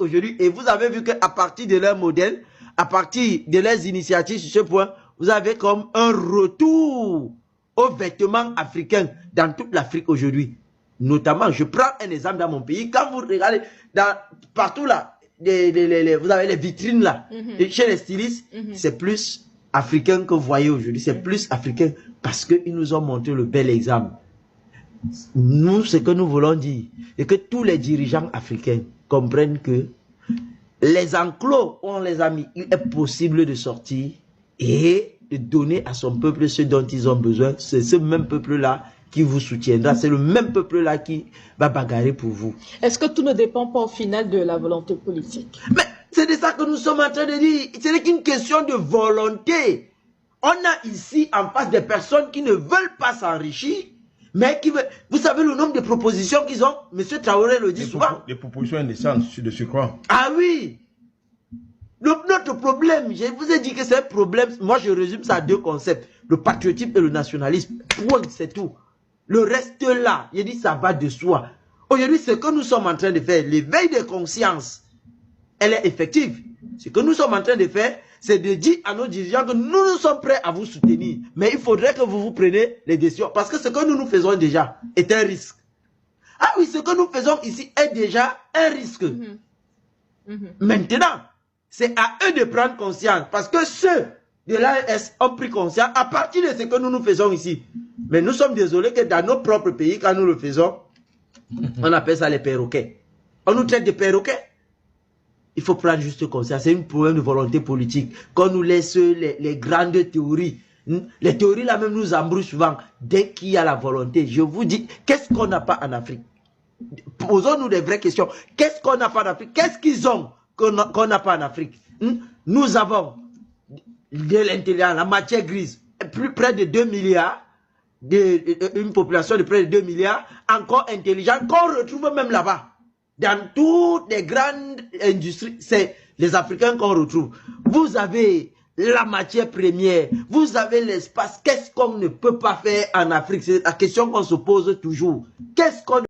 aujourd'hui. Et vous avez vu qu'à partir de leur modèle, à partir de leurs initiatives sur ce point, vous avez comme un retour aux vêtements africains dans toute l'Afrique aujourd'hui. Notamment, je prends un exemple dans mon pays. Quand vous regardez partout là, vous avez les vitrines là, chez les stylistes, c'est plus africain que vous voyez aujourd'hui. C'est plus africain parce qu'ils nous ont montré le bel exemple. Nous, ce que nous voulons dire, c'est que tous les dirigeants africains comprennent que les enclos où on les a mis, il est possible de sortir et de donner à son peuple ce dont ils ont besoin. C'est ce même peuple-là qui vous soutiendra. C'est le même peuple-là qui va bagarrer pour vous. Est-ce que tout ne dépend pas au final de la volonté politique? Mais c'est de ça que nous sommes en train de dire. Ce n'est qu'une question de volonté. On a ici en face des personnes qui ne veulent pas s'enrichir, mais qui veulent... Vous savez le nombre de propositions qu'ils ont? Monsieur Traoré le dit souvent. Des propositions indécentes de ce quoi? Ah oui. Notre problème, je vous ai dit que c'est un problème. Moi, je résume ça à deux concepts. Le patriotisme et le nationalisme. Point, c'est tout. Le reste là, je dis ça va de soi. Aujourd'hui, ce que nous sommes en train de faire, l'éveil de conscience, elle est effective. Ce que nous sommes en train de faire, c'est de dire à nos dirigeants que nous sommes prêts à vous soutenir. Mais il faudrait que vous preniez les décisions. Parce que ce que nous faisons déjà est un risque. Ah oui, ce que nous faisons ici est déjà un risque. Maintenant, c'est à eux de prendre conscience. Parce que ceux de l'AES ont pris conscience à partir de ce que nous faisons ici. Mais nous sommes désolés que dans nos propres pays, quand nous le faisons, on appelle ça les perroquets. On nous traite de perroquets. Il faut prendre juste conscience. C'est un problème de volonté politique. Qu'on nous laisse les grandes théories. Les théories là même nous embrouillent souvent. Dès qu'il y a la volonté, je vous dis, qu'est-ce qu'on n'a pas en Afrique? Posons-nous des vraies questions. Qu'est-ce qu'on n'a pas en Afrique? Qu'est-ce qu'ils ont qu'on n'a pas en Afrique? Nous avons de l'intelligence, la matière grise, près de 2 milliards, une population de près de 2 milliards, encore intelligente, qu'on retrouve même là-bas. Dans toutes les grandes industries, c'est les Africains qu'on retrouve. Vous avez la matière première, vous avez l'espace. Qu'est-ce qu'on ne peut pas faire en Afrique? C'est la question qu'on se pose toujours. Qu'est-ce qu'on